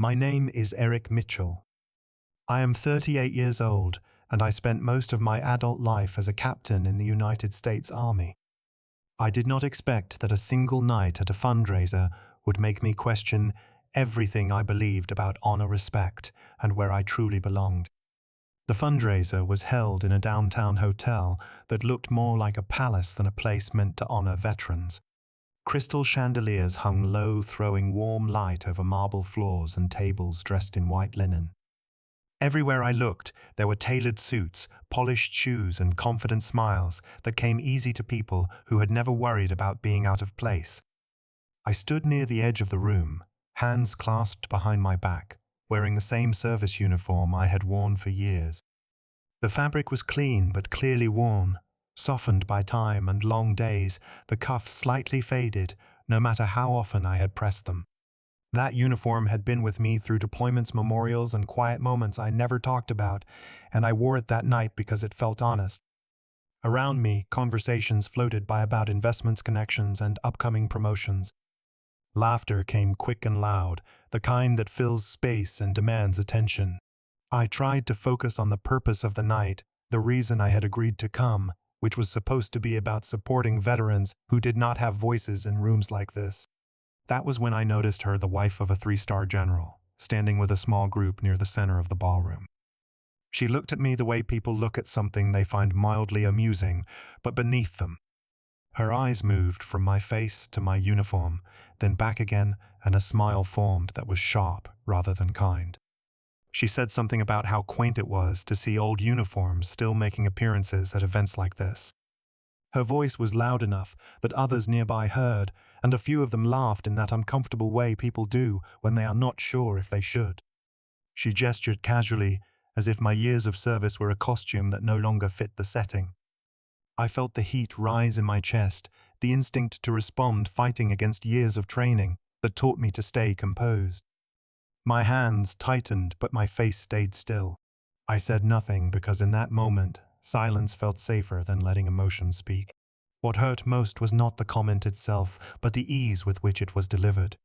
My name is Eric Mitchell. I am 38 years old, and I spent most of my adult life as a captain in the United States Army. I did not expect that a single night at a fundraiser would make me question everything I believed about honor, respect, and where I truly belonged. The fundraiser was held in a downtown hotel that looked more like a palace than a place meant to honor veterans. Crystal chandeliers hung low, throwing warm light over marble floors and tables dressed in white linen. Everywhere I looked, there were tailored suits, polished shoes, and confident smiles that came easy to people who had never worried about being out of place. I stood near the edge of the room, hands clasped behind my back, wearing the same service uniform I had worn for years. The fabric was clean but clearly worn, softened by time and long days, the cuffs slightly faded, no matter how often I had pressed them. That uniform had been with me through deployments, memorials, and quiet moments I never talked about, and I wore it that night because it felt honest. Around me, conversations floated by about investments, connections, and upcoming promotions. Laughter came quick and loud, the kind that fills space and demands attention. I tried to focus on the purpose of the night, the reason I had agreed to come, which was supposed to be about supporting veterans who did not have voices in rooms like this. That was when I noticed her, the wife of a 3-star general, standing with a small group near the center of the ballroom. She looked at me the way people look at something they find mildly amusing, but beneath them. Her eyes moved from my face to my uniform, then back again, and a smile formed that was sharp rather than kind. She said something about how quaint it was to see old uniforms still making appearances at events like this. Her voice was loud enough that others nearby heard, and a few of them laughed in that uncomfortable way people do when they are not sure if they should. She gestured casually, as if my years of service were a costume that no longer fit the setting. I felt the heat rise in my chest, the instinct to respond, fighting against years of training that taught me to stay composed. My hands tightened, but my face stayed still. I said nothing because in that moment, silence felt safer than letting emotion speak. What hurt most was not the comment itself, but the ease with which it was delivered.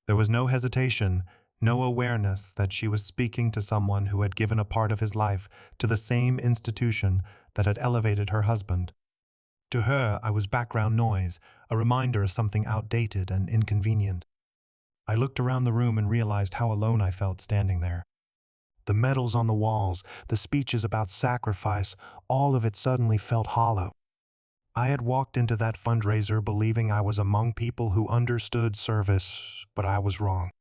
There was no hesitation, no awareness that she was speaking to someone who had given a part of his life to the same institution that had elevated her husband. To her, I was background noise, a reminder of something outdated and inconvenient. I looked around the room and realized how alone I felt standing there. The medals on the walls, the speeches about sacrifice, all of it suddenly felt hollow. I had walked into that fundraiser believing I was among people who understood service, but I was wrong.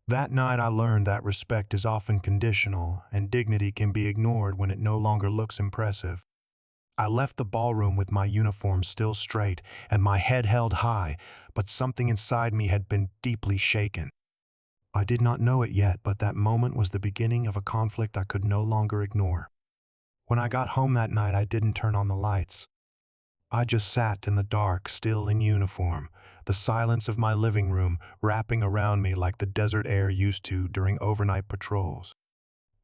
That night I learned that respect is often conditional, and dignity can be ignored when it no longer looks impressive. I left the ballroom with my uniform still straight and my head held high, but something inside me had been deeply shaken. I did not know it yet, but that moment was the beginning of a conflict I could no longer ignore. When I got home that night, I didn't turn on the lights. I just sat in the dark, still in uniform, the silence of my living room wrapping around me like the desert air used to during overnight patrols.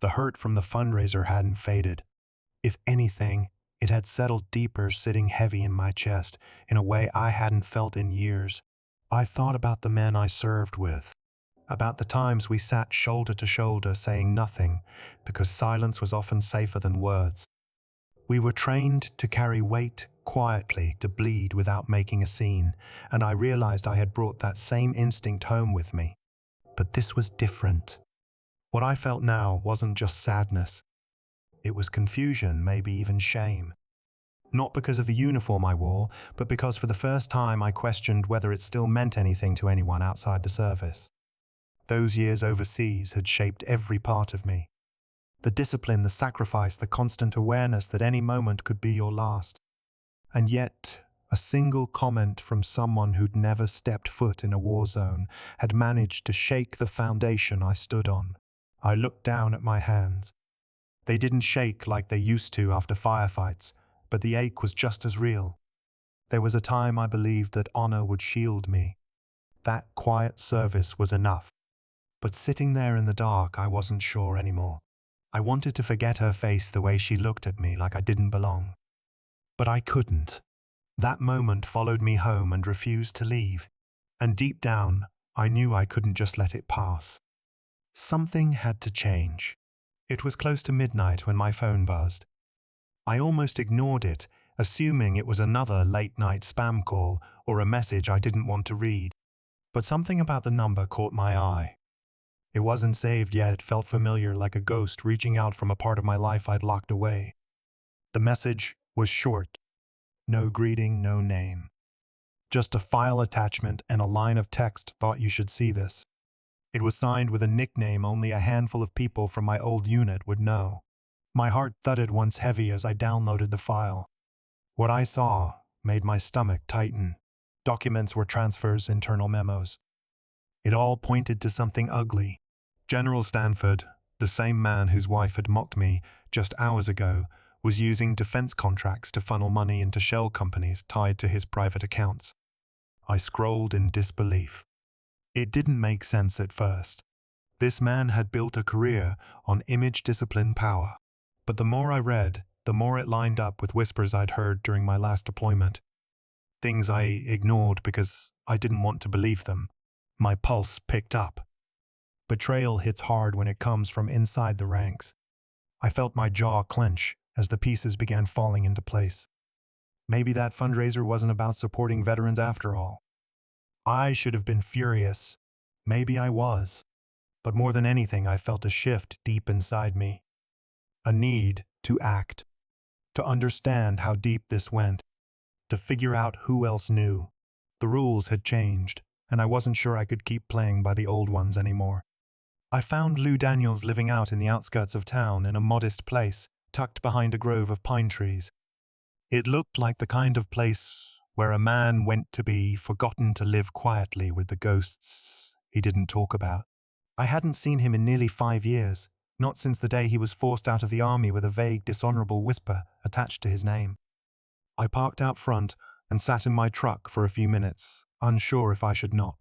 The hurt from the fundraiser hadn't faded. If anything, it had settled deeper, sitting heavy in my chest in a way I hadn't felt in years. I thought about the men I served with, about the times we sat shoulder to shoulder saying nothing because silence was often safer than words. We were trained to carry weight quietly, to bleed without making a scene, and I realized I had brought that same instinct home with me. But this was different. What I felt now wasn't just sadness. It was confusion, maybe even shame. Not because of the uniform I wore, but because for the first time I questioned whether it still meant anything to anyone outside the service. Those years overseas had shaped every part of me. The discipline, the sacrifice, the constant awareness that any moment could be your last. And yet, a single comment from someone who'd never stepped foot in a war zone had managed to shake the foundation I stood on. I looked down at my hands. They didn't shake like they used to after firefights, but the ache was just as real. There was a time I believed that honor would shield me. That quiet service was enough. But sitting there in the dark, I wasn't sure anymore. I wanted to forget her face, the way she looked at me like I didn't belong. But I couldn't. That moment followed me home and refused to leave. And deep down, I knew I couldn't just let it pass. Something had to change. It was close to midnight when my phone buzzed. I almost ignored it, assuming it was another late-night spam call or a message I didn't want to read. But something about the number caught my eye. It wasn't saved yet. It felt familiar, like a ghost reaching out from a part of my life I'd locked away. The message was short. No greeting, no name. Just a file attachment and a line of text. Thought you should see this. It was signed with a nickname only a handful of people from my old unit would know. My heart thudded once heavy as I downloaded the file. What I saw made my stomach tighten. Documents were transfers, internal memos. It all pointed to something ugly. General Stanford, the same man whose wife had mocked me just hours ago, was using defense contracts to funnel money into shell companies tied to his private accounts. I scrolled in disbelief. It didn't make sense at first. This man had built a career on image discipline power. But the more I read, the more it lined up with whispers I'd heard during my last deployment. Things I ignored because I didn't want to believe them. My pulse picked up. Betrayal hits hard when it comes from inside the ranks. I felt my jaw clench as the pieces began falling into place. Maybe that fundraiser wasn't about supporting veterans after all. I should have been furious. Maybe I was. But more than anything, I felt a shift deep inside me. A need to act. To understand how deep this went. To figure out who else knew. The rules had changed, and I wasn't sure I could keep playing by the old ones anymore. I found Lou Daniels living out in the outskirts of town in a modest place, tucked behind a grove of pine trees. It looked like the kind of place where a man went to be forgotten to live quietly with the ghosts he didn't talk about. I hadn't seen him in nearly 5 years, not since the day he was forced out of the army with a vague, dishonorable whisper attached to his name. I parked out front and sat in my truck for a few minutes, unsure if I should knock.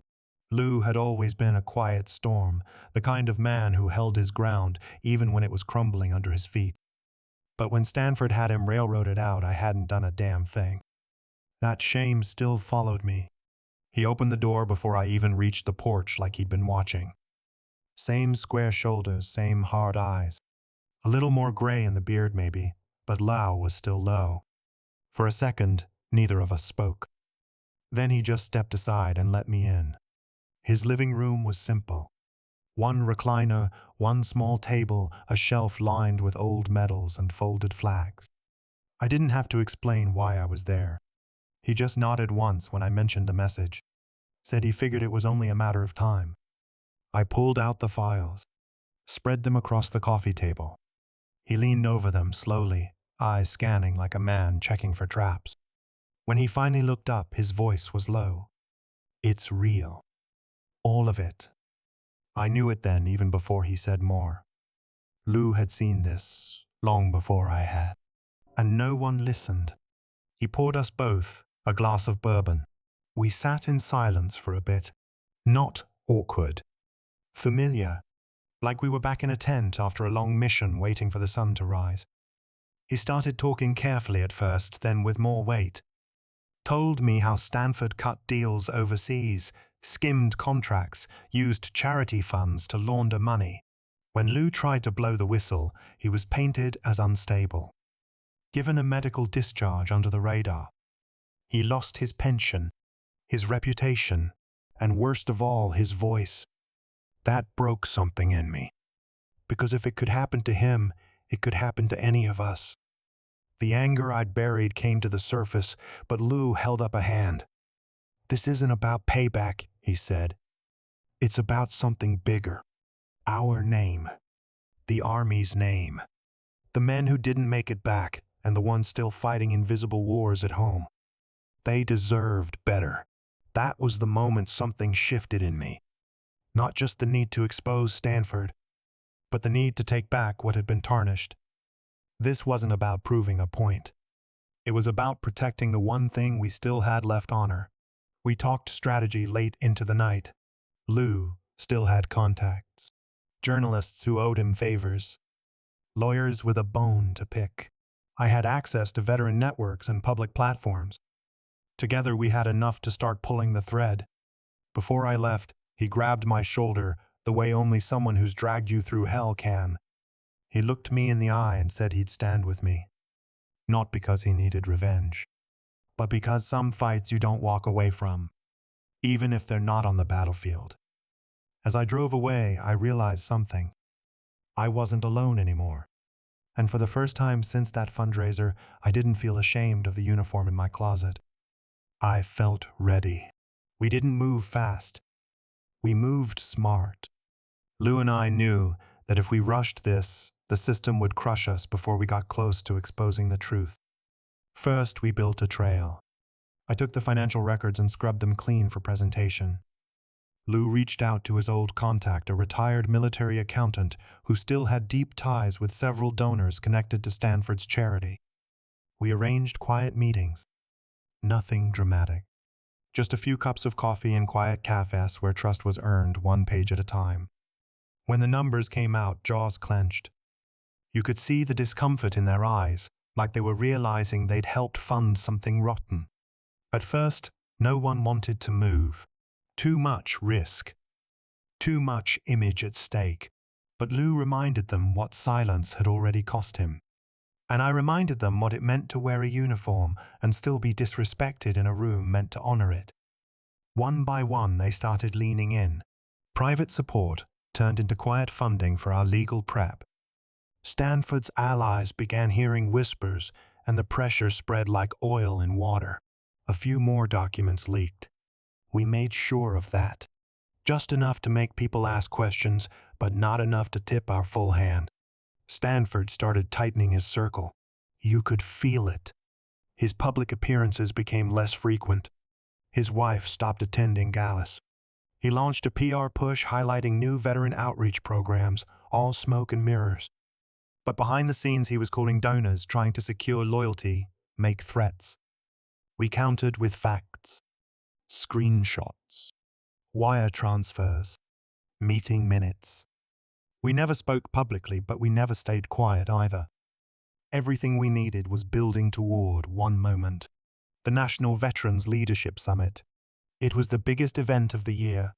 Lou had always been a quiet storm, the kind of man who held his ground even when it was crumbling under his feet. But when Stanford had him railroaded out, I hadn't done a damn thing. That shame still followed me. He opened the door before I even reached the porch, like he'd been watching. Same square shoulders, same hard eyes. A little more gray in the beard maybe, but Lau was still low. For a second, neither of us spoke. Then he just stepped aside and let me in. His living room was simple. One recliner, one small table, a shelf lined with old medals and folded flags. I didn't have to explain why I was there. He just nodded once when I mentioned the message. Said he figured it was only a matter of time. I pulled out the files, spread them across the coffee table. He leaned over them slowly, eyes scanning like a man checking for traps. When he finally looked up, his voice was low. It's real. All of it. I knew it then, even before he said more. Lou had seen this, long before I had. And no one listened. He poured us both a glass of bourbon. We sat in silence for a bit. Not awkward. Familiar. Like we were back in a tent after a long mission waiting for the sun to rise. He started talking carefully at first, then with more weight. Told me how Stanford cut deals overseas, skimmed contracts, used charity funds to launder money. When Lou tried to blow the whistle, he was painted as unstable. Given a medical discharge under the radar. He lost his pension, his reputation, and worst of all, his voice. That broke something in me. Because if it could happen to him, it could happen to any of us. The anger I'd buried came to the surface, but Lou held up a hand. This isn't about payback, he said. It's about something bigger. Our name. The Army's name. The men who didn't make it back, and the ones still fighting invisible wars at home. They deserved better. That was the moment something shifted in me. Not just the need to expose Stanford, but the need to take back what had been tarnished. This wasn't about proving a point. It was about protecting the one thing we still had left on her. We talked strategy late into the night. Lou still had contacts. Journalists who owed him favors. Lawyers with a bone to pick. I had access to veteran networks and public platforms. Together we had enough to start pulling the thread. Before I left, he grabbed my shoulder, the way only someone who's dragged you through hell can. He looked me in the eye and said he'd stand with me. Not because he needed revenge, but because some fights you don't walk away from, even if they're not on the battlefield. As I drove away, I realized something. I wasn't alone anymore. And for the first time since that fundraiser, I didn't feel ashamed of the uniform in my closet. I felt ready. We didn't move fast. We moved smart. Lou and I knew that if we rushed this, the system would crush us before we got close to exposing the truth. First, we built a trail. I took the financial records and scrubbed them clean for presentation. Lou reached out to his old contact, a retired military accountant who still had deep ties with several donors connected to Stanford's charity. We arranged quiet meetings. Nothing dramatic. Just a few cups of coffee in quiet cafes where trust was earned one page at a time. When the numbers came out, jaws clenched. You could see the discomfort in their eyes, like they were realizing they'd helped fund something rotten. At first, no one wanted to move. Too much risk. Too much image at stake. But Lou reminded them what silence had already cost him. And I reminded them what it meant to wear a uniform and still be disrespected in a room meant to honor it. One by one, they started leaning in. Private support turned into quiet funding for our legal prep. Stanford's allies began hearing whispers, and the pressure spread like oil in water. A few more documents leaked. We made sure of that. Just enough to make people ask questions, but not enough to tip our full hand. Stanford started tightening his circle. You could feel it. His public appearances became less frequent. His wife stopped attending galas. He launched a PR push highlighting new veteran outreach programs, all smoke and mirrors. But behind the scenes, he was calling donors, trying to secure loyalty, make threats. We countered with facts, screenshots, wire transfers, meeting minutes. We never spoke publicly, but we never stayed quiet either. Everything we needed was building toward one moment. The National Veterans Leadership Summit. It was the biggest event of the year.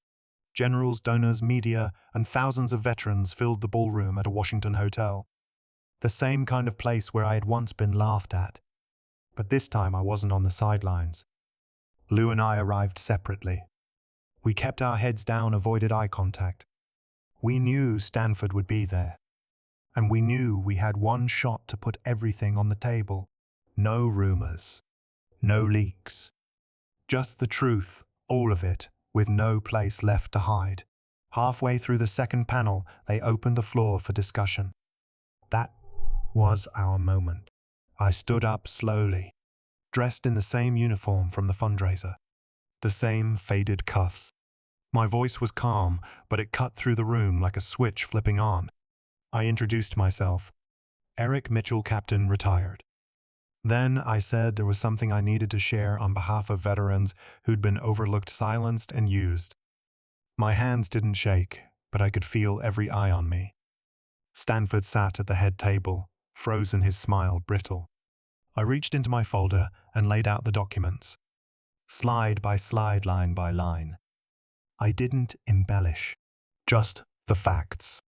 Generals, donors, media, and thousands of veterans filled the ballroom at a Washington hotel. The same kind of place where I had once been laughed at. But this time I wasn't on the sidelines. Lou and I arrived separately. We kept our heads down, avoided eye contact. We knew Stanford would be there. And we knew we had one shot to put everything on the table. No rumors. No leaks. Just the truth, all of it, with no place left to hide. Halfway through the second panel, they opened the floor for discussion. That was our moment. I stood up slowly, dressed in the same uniform from the fundraiser. The same faded cuffs. My voice was calm, but it cut through the room like a switch flipping on. I introduced myself. Eric Mitchell, Captain, retired. Then I said there was something I needed to share on behalf of veterans who'd been overlooked, silenced, and used. My hands didn't shake, but I could feel every eye on me. Stanford sat at the head table, frozen, his smile brittle. I reached into my folder and laid out the documents. Slide by slide, line by line. I didn't embellish, just the facts.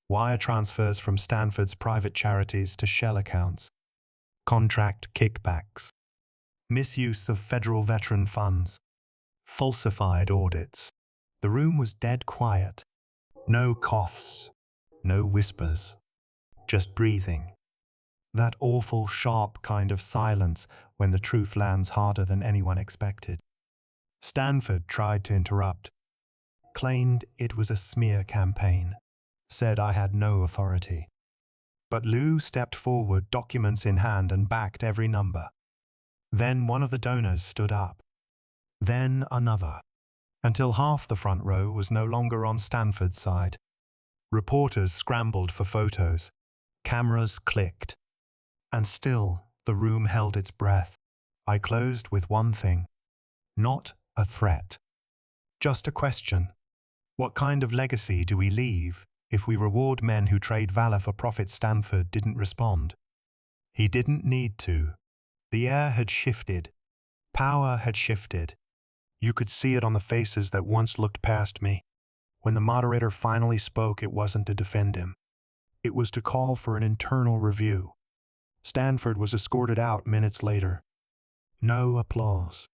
Wire transfers from Stanford's private charities to shell accounts. Contract kickbacks. Misuse of federal veteran funds. Falsified audits. The room was dead quiet. No coughs. No whispers. Just breathing. That awful, sharp kind of silence when the truth lands harder than anyone expected. Stanford tried to interrupt. Claimed it was a smear campaign. Said I had no authority. But Lou stepped forward, documents in hand, and backed every number. Then one of the donors stood up. Then another. Until half the front row was no longer on Stanford's side. Reporters scrambled for photos. Cameras clicked. And still, the room held its breath. I closed with one thing. Not a threat. Just a question. What kind of legacy do we leave if we reward men who trade valor for profit? Stanford didn't respond. He didn't need to. The air had shifted. Power had shifted. You could see it on the faces that once looked past me. When the moderator finally spoke, it wasn't to defend him. It was to call for an internal review. Stanford was escorted out minutes later. No applause.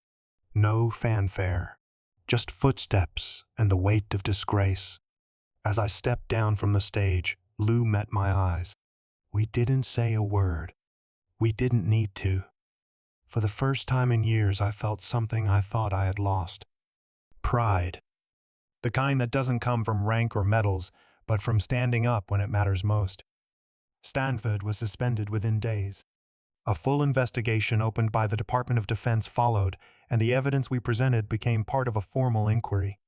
No fanfare. Just footsteps and the weight of disgrace. As I stepped down from the stage, Lou met my eyes. We didn't say a word. We didn't need to. For the first time in years, I felt something I thought I had lost. Pride. The kind that doesn't come from rank or medals, but from standing up when it matters most. Stanford was suspended within days. A full investigation opened by the Department of Defense followed, and the evidence we presented became part of a formal inquiry.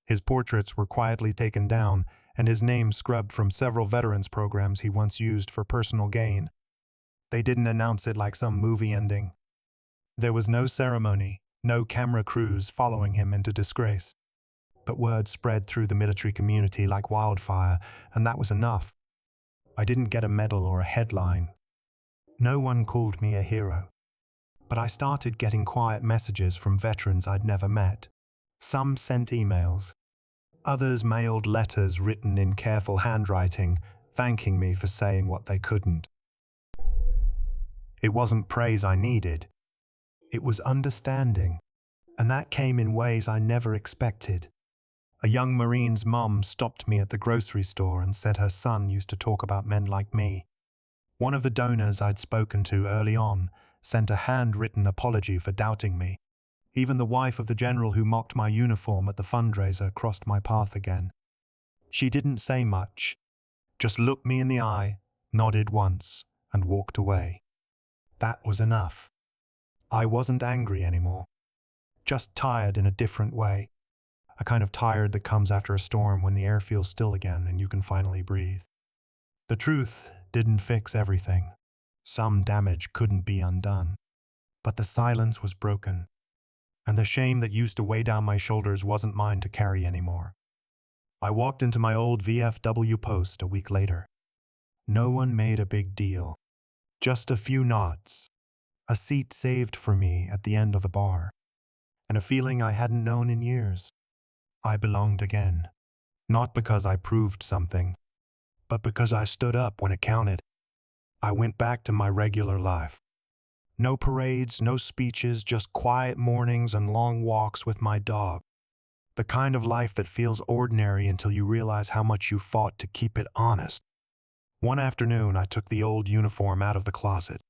His portraits were quietly taken down, and his name scrubbed from several veterans programs he once used for personal gain. They didn't announce it like some movie ending. There was no ceremony, no camera crews following him into disgrace. But word spread through the military community like wildfire, and that was enough. I didn't get a medal or a headline. No one called me a hero. But I started getting quiet messages from veterans I'd never met. Some sent emails. Others mailed letters written in careful handwriting, thanking me for saying what they couldn't. It wasn't praise I needed. It was understanding, and that came in ways I never expected. A young Marine's mum stopped me at the grocery store and said her son used to talk about men like me. One of the donors I'd spoken to early on sent a handwritten apology for doubting me. Even the wife of the general who mocked my uniform at the fundraiser crossed my path again. She didn't say much, just looked me in the eye, nodded once, and walked away. That was enough. I wasn't angry anymore, just tired in a different way. A kind of tired that comes after a storm when the air feels still again and you can finally breathe. The truth didn't fix everything. Some damage couldn't be undone. But the silence was broken, and the shame that used to weigh down my shoulders wasn't mine to carry anymore. I walked into my old VFW post a week later. No one made a big deal. Just a few nods. A seat saved for me at the end of the bar. And a feeling I hadn't known in years. I belonged again. Not because I proved something, but because I stood up when it counted. I went back to my regular life. No parades, no speeches, just quiet mornings and long walks with my dog. The kind of life that feels ordinary until you realize how much you fought to keep it honest. One afternoon, I took the old uniform out of the closet.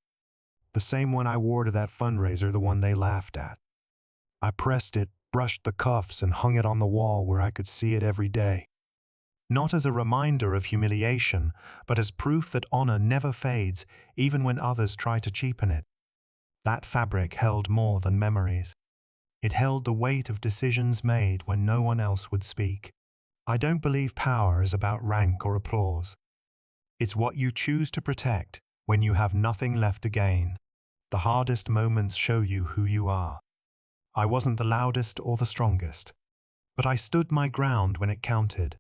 The same one I wore to that fundraiser, the one they laughed at. I pressed it, brushed the cuffs, and hung it on the wall where I could see it every day. Not as a reminder of humiliation, but as proof that honor never fades, even when others try to cheapen it. That fabric held more than memories. It held the weight of decisions made when no one else would speak. I don't believe power is about rank or applause. It's what you choose to protect when you have nothing left to gain. The hardest moments show you who you are. I wasn't the loudest or the strongest, but I stood my ground when it counted.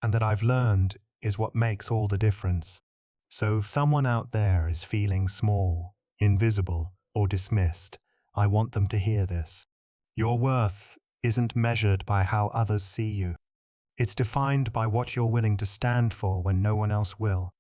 And that I've learned is what makes all the difference. So if someone out there is feeling small, invisible, or dismissed, I want them to hear this. Your worth isn't measured by how others see you. It's defined by what you're willing to stand for when no one else will.